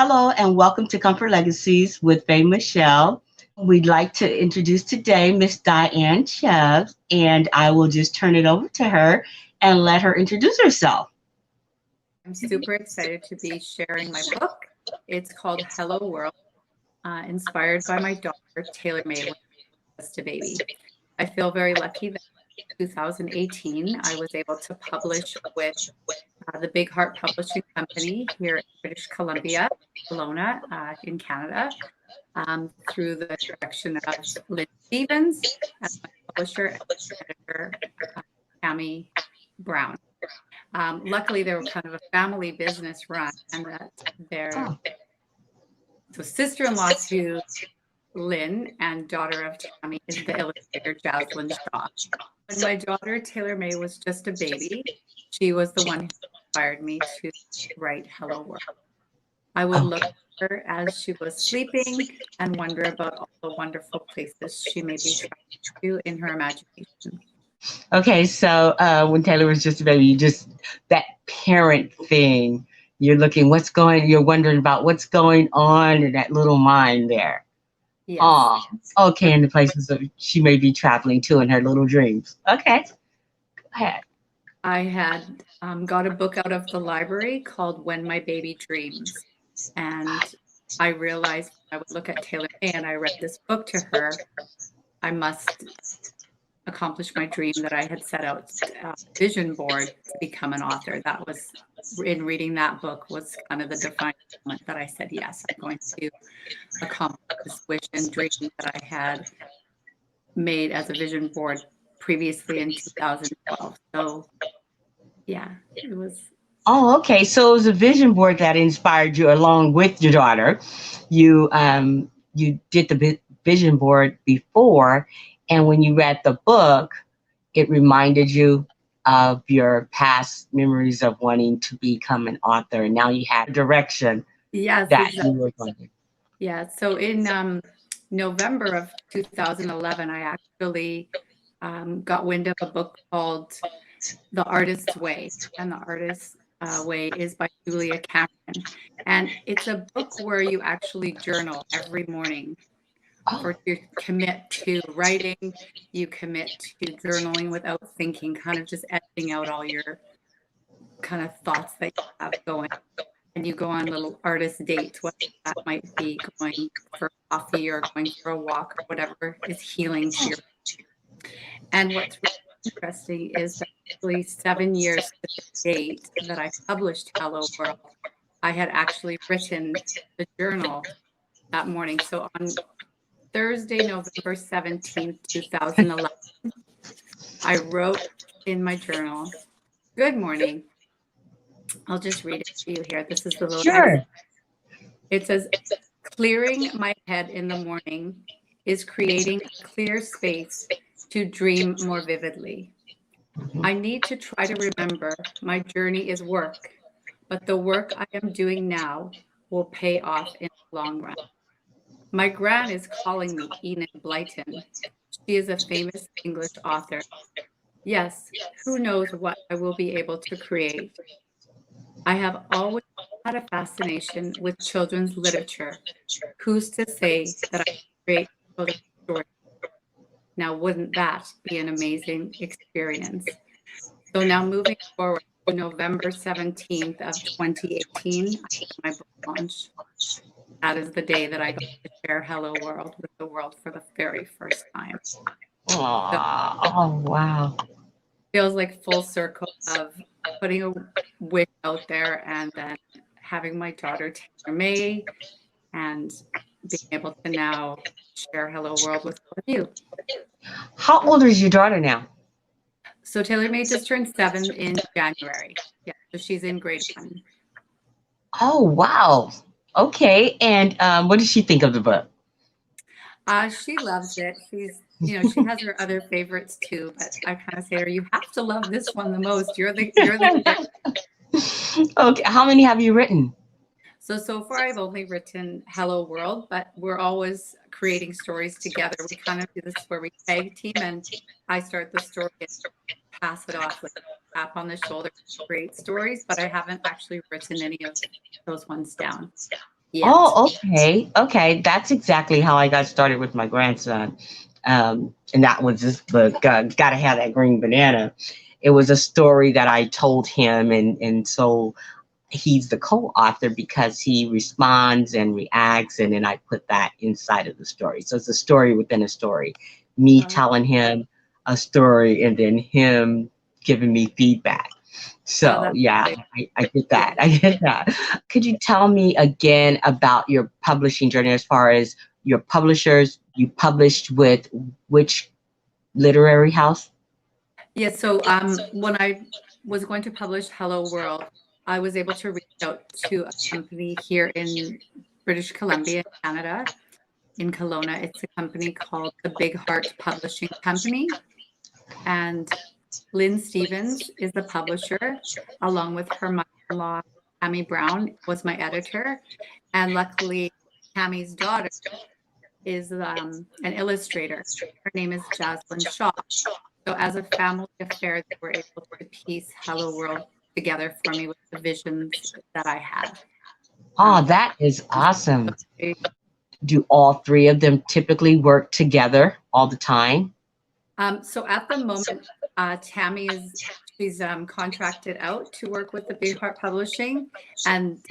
Hello and welcome to Comfort Legacies with Faye Michelle. We'd like to introduce today Miss Diane Chubb, and I will just turn it over to her and let her introduce herself. I'm super excited to be sharing my book. It's called Hello World, inspired by my daughter, Taylor May, when she was just a baby. I feel very lucky that in 2018, I was able to publish with the Big Heart Publishing Company here in British Columbia, Kelowna, in Canada, through the direction of Lynn Stevens as my publisher and editor, Tammy Brown. Luckily, they were kind of a family business run, and that their sister-in-law to Lynn and daughter of Tammy is the illustrator Jaslyn Shaw. When my daughter Taylor May was just a baby, she was the one who inspired me to write Hello World. I would look at her as she was sleeping and wonder about all the wonderful places she may be traveling to in her imagination. Okay, so when Taylor was just a baby, you just, that parent thing, you're wondering about what's going on in that little mind there. Yes. Oh, okay, in the places that she may be traveling to in her little dreams. Okay, go ahead. I had got a book out of the library called When My Baby Dreams. And I realized I would look at Taylor May and I read this book to her. I must accomplish my dream that I had set out vision board to become an author. That was, in reading that book, was kind of the defining moment that I said, yes, I'm going to accomplish this wish and dream that I had made as a vision board previously in 2012. So yeah, it was. Oh, okay. So it was a vision board that inspired you along with your daughter. You did the vision board before, and when you read the book, it reminded you of your past memories of wanting to become an author. And now you had a direction. Yes, that exactly. You were going. Yeah. So in November of 2011, I actually got wind of a book called The Artist's Way, and The Artist's Way is by Julia Cameron, and it's a book where you actually journal every morning. Or you commit to writing, you commit to journaling without thinking, kind of just editing out all your kind of thoughts that you have going. And you go on little artist dates, what that might be, going for coffee or going for a walk or whatever is healing to your. And what's really interesting is that actually 7 years to the date that I published Hello World, I had actually written the journal that morning. So on Thursday, November 17th, 2011, I wrote in my journal, "Good morning." I'll just read it to you here. This is the little. Sure. It says, "Clearing my head in the morning is creating a clear space to dream more vividly. I need to try to remember my journey is work, but the work I am doing now will pay off in the long run. My gran is calling me Enid Blyton. She is a famous English author. Yes, who knows what I will be able to create. I have always had a fascination with children's literature. Who's to say that I can create children's stories? Now, wouldn't that be an amazing experience?" So now moving forward to November 17th of 2018, I had my book launch. That is the day that I got to share Hello World with the world for the very first time. Oh, wow. Feels like full circle of putting a wish out there and then having my daughter Taylor May and being able to now share Hello World with all of you. How old is your daughter now? So Taylor May just turned 7 in January. Yeah, so she's in grade 1. Oh, wow. Okay. And what did she think of the book? She loves it. She's, she has her other favorites too, but I kind of say to her, you have to love this one the most. You're the Okay. How many have you written? So far I've only written Hello World, but we're always creating stories together. We kind of do this where we tag team, and I start the story and pass it off, like a tap on the shoulder to create stories, but I haven't actually written any of those ones down. Yeah. Oh, okay. Okay. That's exactly how I got started with my grandson. And that was this book, Gotta Have That Green Banana. It was a story that I told him, and so he's the co-author because he responds and reacts, and then I put that inside of the story. So it's a story within a story. Me Oh, telling him a story and then him giving me feedback. oh, So that's yeah, great. I get Yeah. that. I get that. Could you tell me again about your publishing journey as far as your publishers? You published with which literary house? Yeah. So when I was going to publish Hello World, I was able to reach out to a company here in British Columbia, Canada, in Kelowna. It's a company called the Big Heart Publishing Company. And Lynn Stevens is the publisher, along with her mother-in-law, Tammy Brown, was my editor. And luckily, Tammy's daughter is an illustrator. Her name is Jaslyn Shaw. So as a family affair, they were able to piece Hello World together for me with the visions that I had. Oh, that is awesome. So Do all three of them typically work together all the time? so at the moment, Tammy is she's contracted out to work with the Big Heart Publishing, and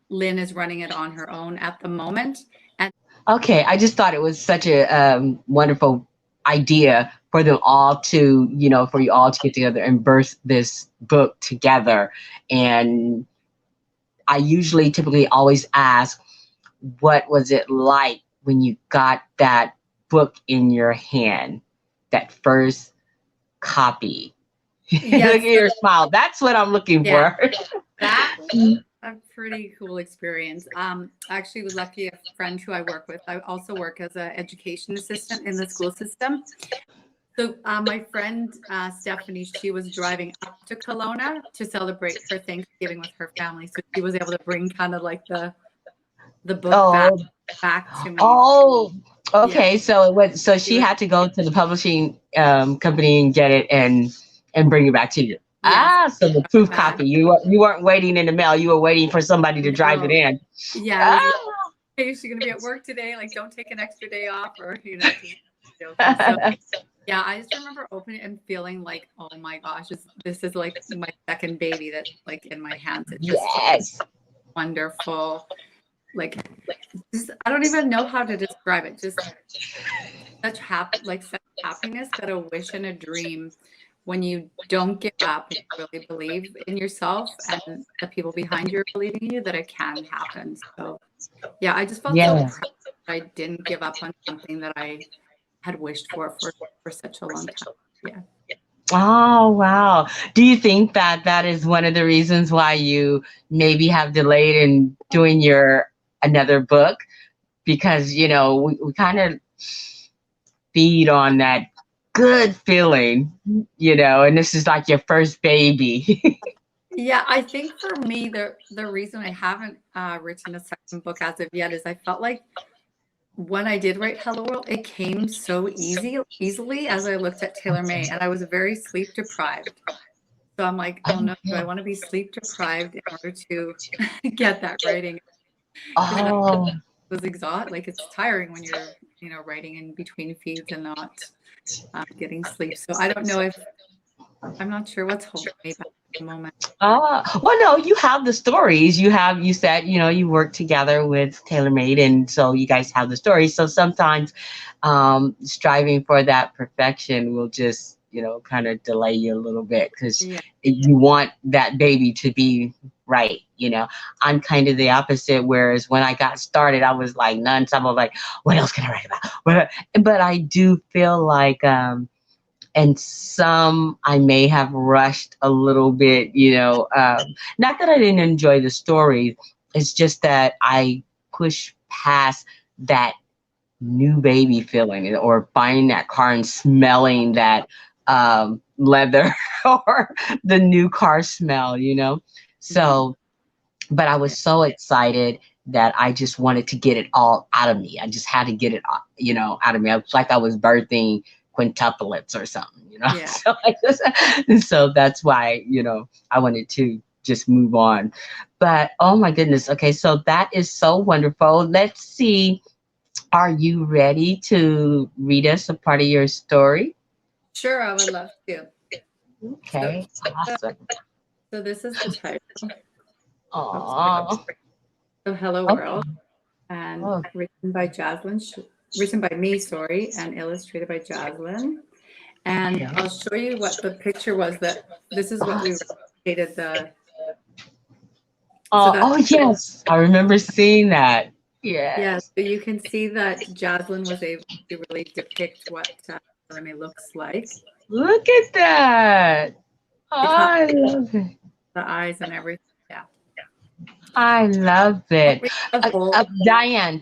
Lynn is running it on her own at the moment. And Okay, I just thought it was such a wonderful idea for them all to, for you all to get together and birth this book together. And I usually typically always ask, what was it like when you got that book in your hand, that first copy? Look at yes, your smile. That's what I'm looking yeah, for. that was a pretty cool experience. I actually was lucky a friend who I work with. I also work as an education assistant in the school system. So my friend Stephanie, she was driving up to Kelowna to celebrate her Thanksgiving with her family. So she was able to bring kind of like the book Oh, back to me. oh, Yeah. okay. So it was, so She she was, had to go to the publishing company and get it and bring it back to you. yes. Ah, so the proof Back. copy. You weren't waiting in the mail. You were waiting for somebody to drive it No. in. Yeah, I was like, Ah. hey, is she gonna be at work today? Like, don't take an extra day off, or just joking. So yeah, I just remember opening it and feeling like, oh my gosh, this is like my second baby that's like in my hands. It just feels Yes. wonderful. Like, I don't even know how to describe it. Just such happiness, that a wish and a dream when you don't give up and you really believe in yourself and the people behind you are believing in you, that it can happen. So yeah, I just felt so Yeah. proud that I didn't give up on something that I had wished for such a long time. Yeah. Oh, wow. Do you think that that is one of the reasons why you maybe have delayed in doing your another book? Because, we kind of feed on that good feeling, and this is like your first baby. Yeah, I think for me, the reason I haven't written a second book as of yet is I felt like when I did write Hello World, it came so easily as I looked at Taylor May, and I was very sleep deprived. So I'm like, oh no, do I want to be sleep deprived in order to get that writing? Because that Oh, was exhausting. Like it's tiring when you're, writing in between feeds and not getting sleep. So I don't know if I'm not sure what's holding me back at the moment. well, no, you have the stories. You said, you work together with TaylorMade, and so you guys have the stories. So sometimes striving for that perfection will just, kind of delay you a little bit because Yeah. you want that baby to be right. I'm kind of the opposite. Whereas when I got started, I was like nonstop. I was like, what else can I write about? But I do feel like, and some I may have rushed a little bit, not that I didn't enjoy the story. It's just that I pushed past that new baby feeling or buying that car and smelling that leather or the new car smell. Mhm. So, but I was Yeah. so excited that I just wanted to get it all out of me. I just had to get it, out of me. It was like I was birthing quintuplets or something. Yeah. So so that's why, I wanted to just move on. But oh my goodness. Okay, so that is so wonderful. Let's see. Are you ready to read us a part of your story? Sure, I would love to. Okay, awesome. So this is the title Aww. of Hello Okay. World, and Oh, written by me, sorry, and illustrated by Jaslyn. And yeah. I'll show you what the picture was. That this is what we replicated the. So Oh, that's yes, I remember seeing that. yeah. Yes. So you can see that Jaslyn was able to really depict what Salome looks like. Look at that. Oh, She caught I love it. the eyes and everything. Yeah. I love it. Diane,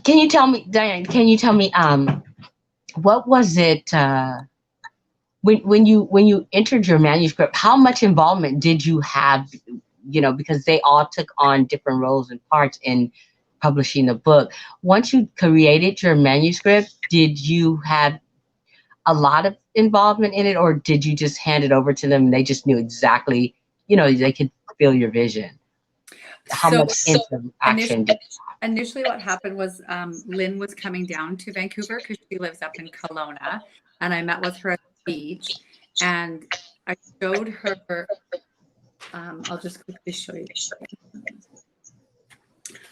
can you tell me, what was it, when you entered your manuscript, how much involvement did you have, because they all took on different roles and parts in publishing the book. Once you created your manuscript, did you have a lot of involvement in it, or did you just hand it over to them and they just knew exactly, they could feel your vision? How So much interaction did initially what happened was Lynn was coming down to Vancouver because she lives up in Kelowna, and I met with her at the beach, and I showed her. I'll just quickly show you.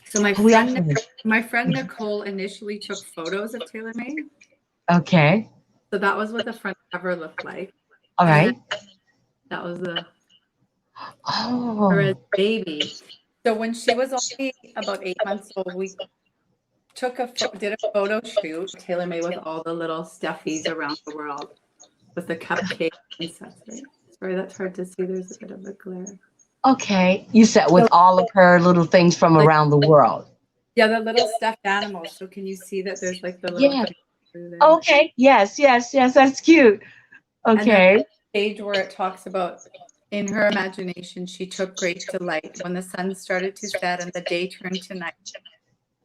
So my friend Nicole initially took photos of Taylor Made. Okay. So that was what the front cover looked like. All right. That was her as baby. So when she was only about 8 months old, we did a photo shoot, Taylor Made, with all the little stuffies around the world, with the cupcakes and such. Right? Sorry, that's hard to see. There's a bit of a glare. Okay. You said with all of her little things from around the world. Yeah, the little stuffed animals. So can you see that there's like the little thing there? Okay. Yes. That's cute. Okay. And then the page where it talks about, in her imagination, she took great delight when the sun started to set and the day turned to night.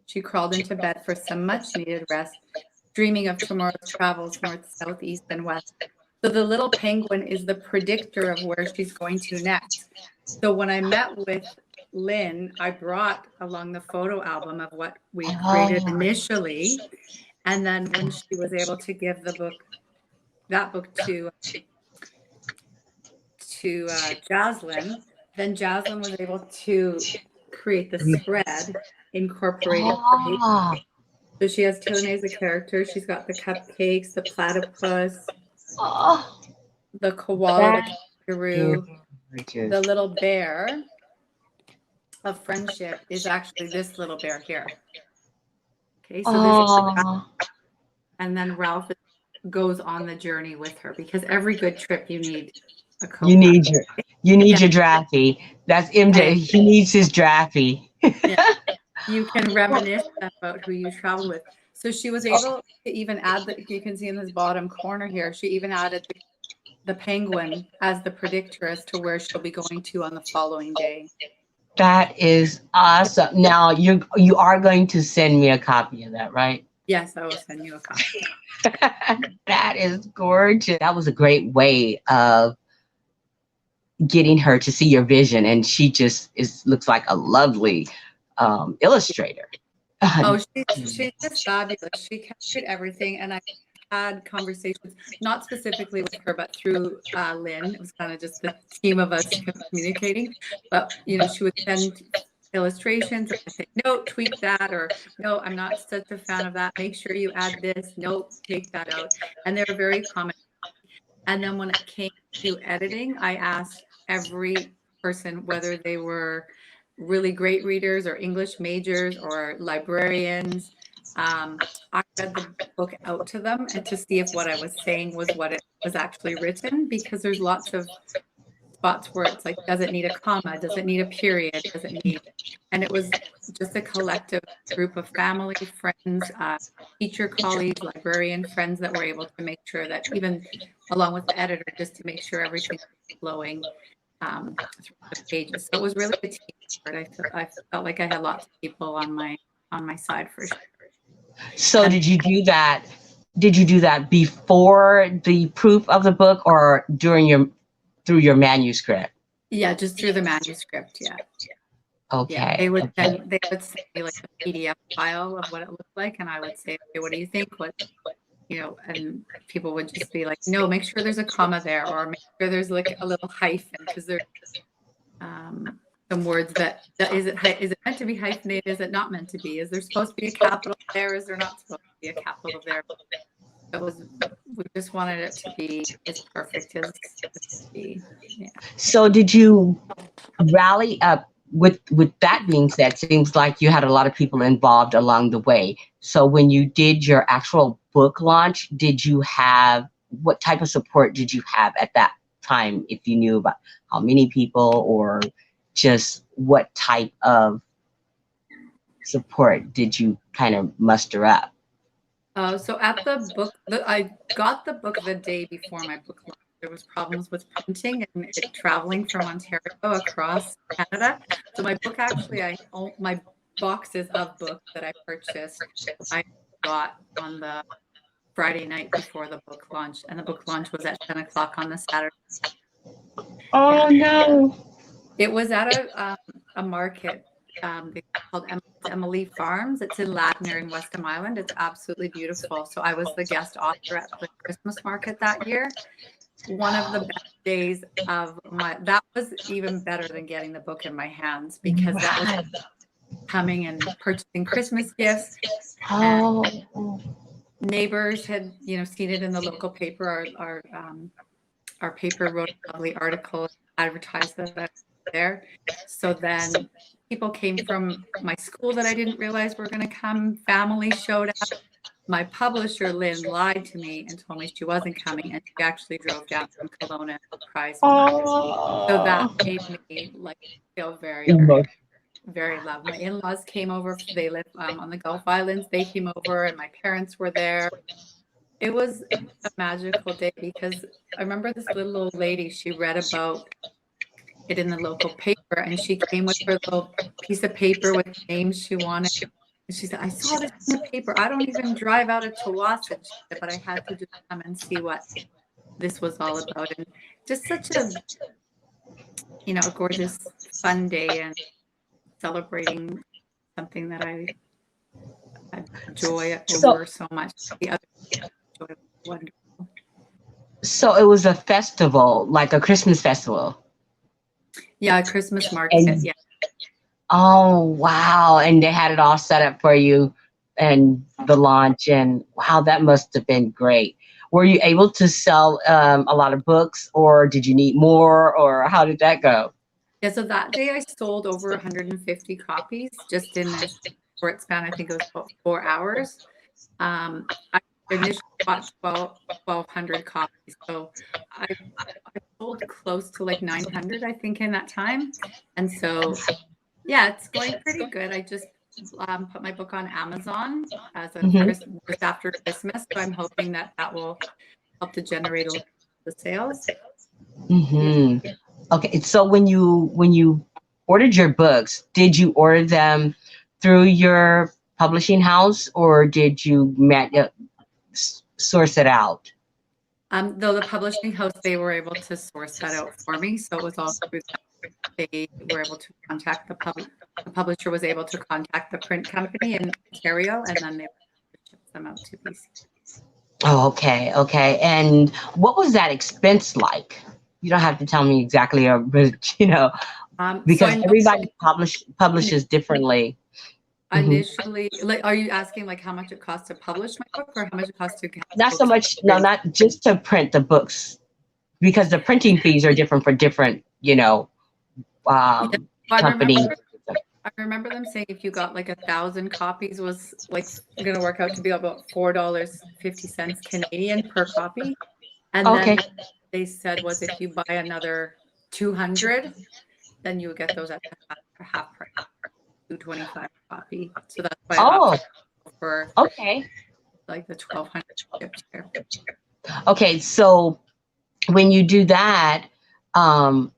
She crawled into bed for some much-needed rest, dreaming of tomorrow's travels north, south, east, and west. So the little penguin is the predictor of where she's going to next. So when I met with Lynn, I brought along the photo album of what we created initially. And then when she was able to give that book to Jaslyn, then Jaslyn was able to create the spread, incorporated. So she has Taylor Made as a character. She's got the cupcakes, the platypus, the koala, the kangaroo, the little bear of friendship is actually this little bear here. Okay, so and then Ralph goes on the journey with her, because every good trip you need a co-pilot. You need your draffy. That's MJ. He needs his draffy. Yeah. You can reminisce about who you traveled with. So she was able to even add you can see in this bottom corner here, she even added the penguin as the predictor as to where she'll be going to on the following day. That is awesome. Now you are going to send me a copy of that, right? Yes, I will send you a copy. That is gorgeous. That was a great way of getting her to see your vision, and she just looks like a lovely illustrator. Oh, she's just fabulous. She captured everything, and I had conversations, not specifically with her, but through Lynn. It was kind of just the team of us communicating. But she would send illustrations, and I'd say, no, tweak that, or no, I'm not such a fan of that. Make sure you add this. No, take that out. And they were very common. And then when it came to editing, I asked every person whether they were really great readers or English majors or librarians. I read the book out to them and to see if what I was saying was what it was actually written, because there's lots of spots where it's like, does it need a comma? Does it need a period? Does it need? And it was just a collective group of family, friends, teacher colleagues, librarian friends that were able to make sure that, even along with the editor, just to make sure everything was flowing through the pages. So it was really a team effort. I felt like I had lots of people on my side for sure. So did you do that? Did you do that before the proof of the book, or through your manuscript? Yeah, just through the manuscript. Yeah. Okay. Yeah, they would Okay. send me like a PDF file of what it looked like, and I would say, okay, what do you think? What, and people would just be like, no, make sure there's a comma there, or make sure there's like a little hyphen, because there's some words that is it meant to be hyphenated? Is it not meant to be? Is there supposed to be a capital there? Is there not supposed to be a capital there? We just wanted it to be as perfect as it could be. Yeah. So did you rally up with that being said, seems like you had a lot of people involved along the way. So when you did your actual book launch, what type of support did you have at that time, if you knew about how many people or just what type of support did you kind of muster up? So at the book, I got the book the day before my book launch. There was problems with printing and it traveling from Ontario across Canada. So my book actually, my boxes of books that I purchased, I got on the Friday night before the book launch, and the book launch was at 10 o'clock on the Saturday. Oh no! It was at a market called Emily Farms. It's in Ladner in Westham Island. It's absolutely beautiful. So I was the guest author at the Christmas market that year. One of the best days of that was even better than getting the book in my hands, because that was coming and purchasing Christmas gifts. Oh. And neighbors had, seen it in the local paper. Our paper wrote a lovely article, advertised that I was there. So then people came from my school that I didn't realize were going to come. Family showed up. My publisher, Lynn, lied to me and told me she wasn't coming, and she actually drove down from Kelowna and surprised me. Oh. So that made me feel very, very, very loved. My in-laws came over. They live on the Gulf Islands. They came over, and my parents were there. It was a magical day, because I remember this little old lady, she read about it in the local paper, and she came with her little piece of paper with names she wanted. And she said, I saw this in the paper. I don't even drive out of Tawasin, but I had to just come and see what this was all about. And just such a, a gorgeous, fun day, and celebrating something that I enjoy over so much. The other joy was wonderful. So it was a festival, like a Christmas festival. Yeah, a Christmas market. Yeah. Oh, wow. And they had it all set up for you and the launch. And wow, that must have been great. Were you able to sell a lot of books, or did you need more, or how did that go? Yeah, so that day I sold over 150 copies just in a short span. I think it was about 4 hours. I initially bought 1,200 copies. So I sold close to like 900, I think, in that time. And so, yeah, it's going pretty good. I just put my book on Amazon as just after Christmas. So I'm hoping that will help to generate a little bit of sales. Mm-hmm. Okay, so when you ordered your books, did you order them through your publishing house, or did you source it out? Though the publishing house, they were able to source that out for me, so it was all through them. They were able to contact the publisher was able to contact the print company in Ontario, and then they shipped them out to BC. Oh, okay. And what was that expense like? You don't have to tell me exactly, but because everybody publishes differently. Initially, are you asking how much it costs to publish my book, or how much it costs to? Not so much. No, not just to print the books, because the printing fees are different for different, companies. I remember them saying if you got 1,000 copies was going to work out to be about $4.50 Canadian per copy. And then they said was if you buy another 200, then you would get those at half price, $2.25 copy. So that's why I opted for the 1,200 shipped here. Okay, so when you do that,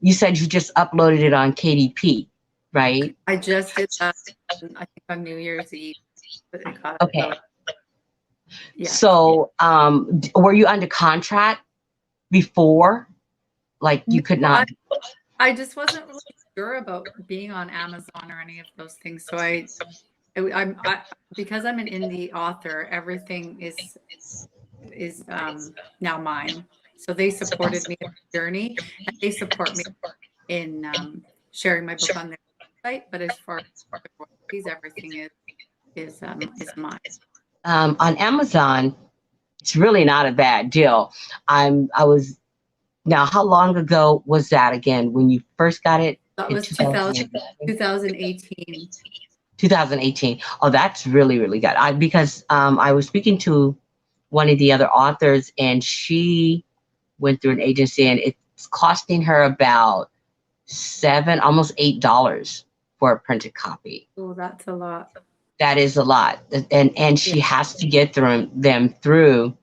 you said you just uploaded it on KDP, right? I just did that, I think, on New Year's Eve. Okay. Yeah. So, were you under contract before? You could not. I just wasn't really sure about being on Amazon or any of those things. So because I'm an indie author, everything is now mine. So they supported me in the journey, and they support me in sharing my book on their website. But as far as the royalties, everything is mine. On Amazon, it's really not a bad deal. I was Now, how long ago was that again when you first got it? That In was 2018. 2018. Oh, that's really, really good. Because I was speaking to one of the other authors, and she went through an agency, and it's costing her about almost $8 for a printed copy. Oh, that's a lot. That is a lot, and she has to get them through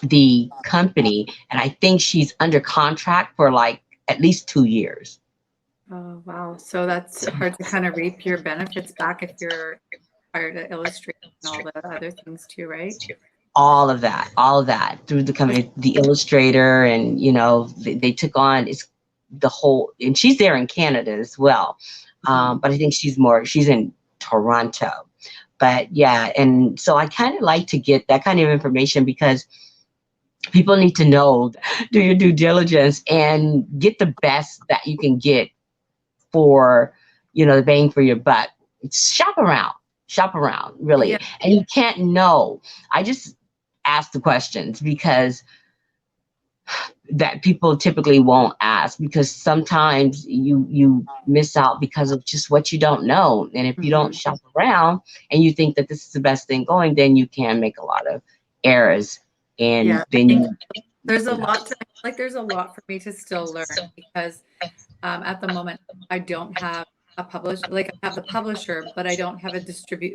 the company, and I think she's under contract for like at least 2 years. Oh, wow. So that's hard to kind of reap your benefits back if you're hired to illustrate and all the other things too, right? All of that through the company, the illustrator, and they took on the whole, and she's there in Canada as well. But I think she's in Toronto. But yeah, and so I kind of like to get that kind of information because people need to know, do your due diligence and get the best that you can get for, the bang for your buck. Shop around, really. Yeah. And you can't know. I just ask the questions because that people typically won't ask, because sometimes you miss out because of just what you don't know. And if you don't shop around and you think that this is the best thing going, then you can make a lot of errors. And then there's a lot there's a lot for me to still learn, because at the moment I don't have a publisher. Like, I have the publisher, but I don't have a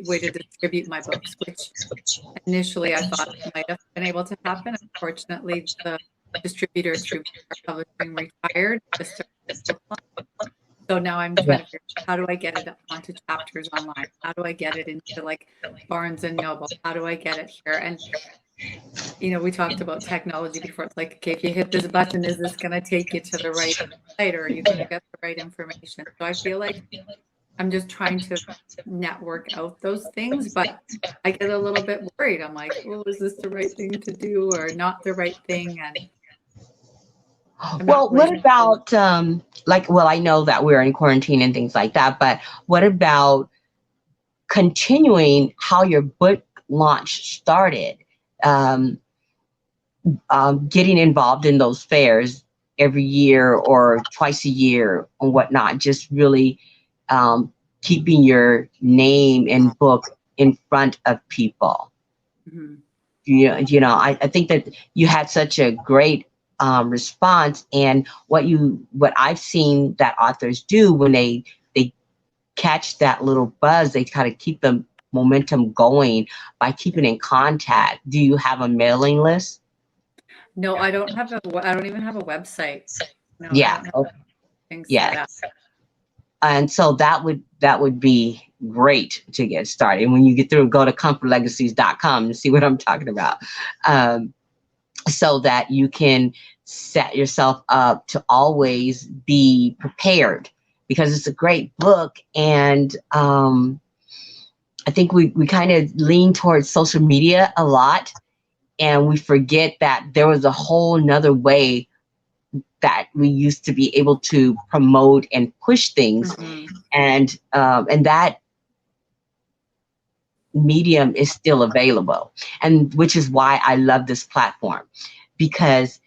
way to distribute my books, which initially I thought might have been able to happen. Unfortunately, the distributor through publishing retired. So now I'm trying to figure out, how do I get it onto Chapters online? How do I get it into like Barnes and Noble? How do I get it here? And we talked about technology before. It's like, okay, if you hit this button, is this going to take you to the right site, or are you going to get the right information? So I feel like I'm just trying to network out those things, but I get a little bit worried. I'm like, oh, is this the right thing to do or not the right thing? And well, what about I know that we're in quarantine and things like that, but what about continuing how your book launch started? Getting involved in those fairs every year or twice a year or whatnot, just really keeping your name and book in front of people. I think that you had such a great response, and what I've seen that authors do when they catch that little buzz, they kind of keep the momentum going by keeping in contact. Do you have a mailing list? No, I don't even have a website. No, yeah. Yeah. And so that would be great to get started. And when you get through, go to comfortlegacies.com and see what I'm talking about. So that you can set yourself up to always be prepared, because it's a great book. And I think we kind of lean towards social media a lot, and we forget that there was a whole nother way that we used to be able to promote and push things. And that medium is still available, and which is why I love this platform, because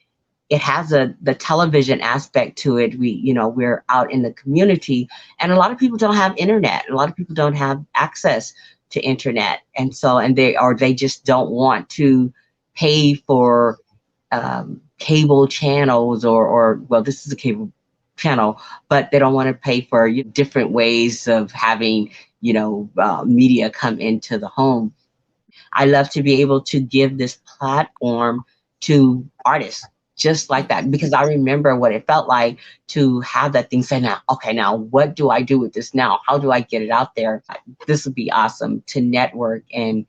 it has the television aspect to it. We're out in the community, and a lot of people don't have internet. A lot of people don't have access to internet, and they just don't want to pay for cable channels, or well, this is a cable channel, but they don't want to pay for different ways of having media come into the home. I love to be able to give this platform to artists just like that, because I remember what it felt like to have that thing say, now, okay, now what do I do with this now? How do I get it out there? This would be awesome to network and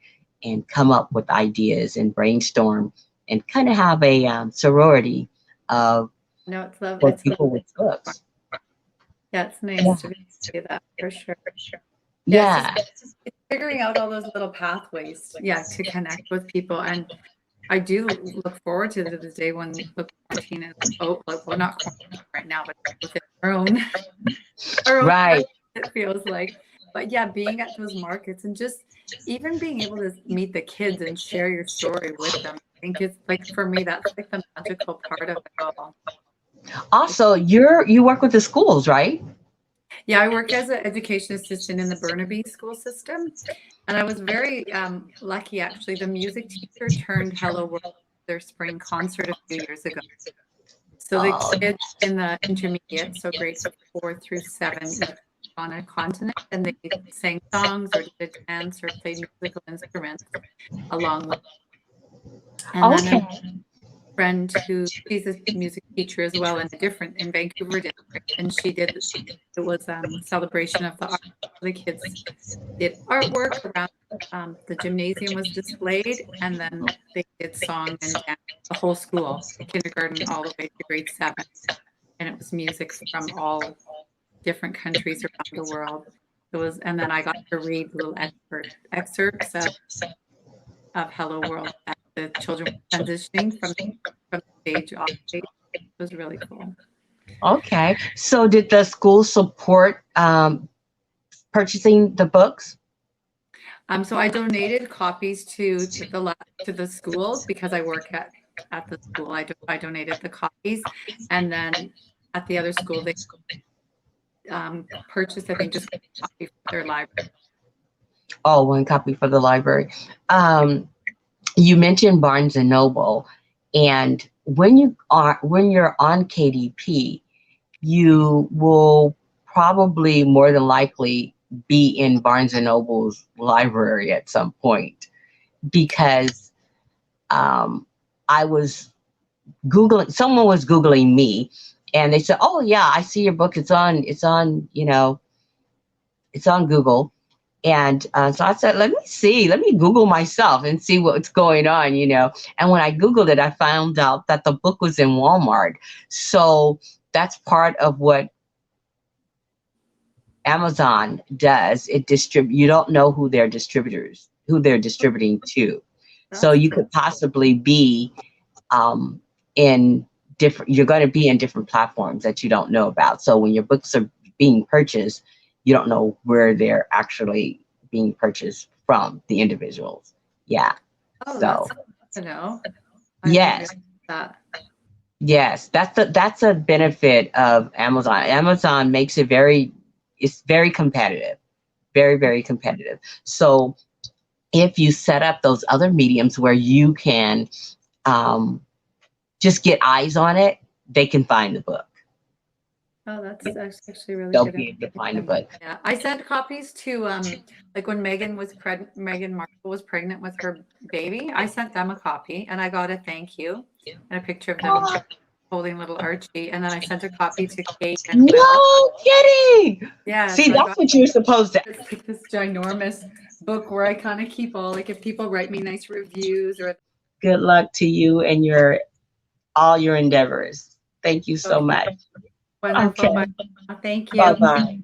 come up with ideas and brainstorm and kind of have a sorority of people with books. Yeah, it's nice to see that for sure. Yeah. It's figuring out all those little pathways, to connect with people. And I do look forward to the day when the quarantine is well, not quarantine right now, but within our own Right. it feels like. But yeah, being at those markets and just even being able to meet the kids and share your story with them. I think it's like, for me, that's like the magical part of it all. Also, you work with the schools, right? Yeah, I work as an education assistant in the Burnaby school system. And I was very lucky, actually. The music teacher turned Hello World their spring concert a few years ago. So the kids in the intermediate, so grades 4 through 7, on a continent, and they sang songs or did a dance or played musical instruments along with. And then a friend who, she's a music teacher as well in Vancouver district, and she did, it was celebration of the art. The kids did artwork around, the gymnasium was displayed, and then they did song and dance, the whole school, kindergarten all the way to grade 7. And it was music from all different countries around the world. It was, and then I got to read little excerpts of Hello World as the children were transitioning from stage off stage. It was really cool. Okay. So did the school support purchasing the books? So I donated copies to the schools because I work at the school. I donated the copies, and then at the other school they purchased, I think, just a copy for their library. Oh, one copy for the library. You mentioned Barnes and Noble, and when you're on KDP, you will probably more than likely be in Barnes and Noble's library at some point, because I was Googling, someone was Googling me, and they said, "Oh yeah, I see your book. It's on Google." And so I said, let me Google myself and see what's going on, And when I Googled it, I found out that the book was in Walmart. So that's part of what Amazon does. It you don't know who they're distributing to. So you could possibly be you're going to be in different platforms that you don't know about. So when your books are being purchased, you don't know where they're actually being purchased from, the individuals. Yeah. Oh, so that's good to know. Yes. Yes, that's a benefit of Amazon. Amazon makes it it's very competitive. Very, very competitive. So if you set up those other mediums where you can just get eyes on it, they can find the book. Oh, that's actually really They'll good. be able to find the book. Yeah, I sent copies to like when Meghan Markle was pregnant with her baby. I sent them a copy, and I got a thank you and a picture of them holding little Archie. And then I sent a copy to Kate and Will. No kidding! Yeah. See, that's what you're supposed to. It's like this ginormous book where I kind of keep all, like, if people write me nice reviews or. Good luck to you and all your endeavors. Thank you so much. Wonderful. Okay. Thank you. Bye-bye.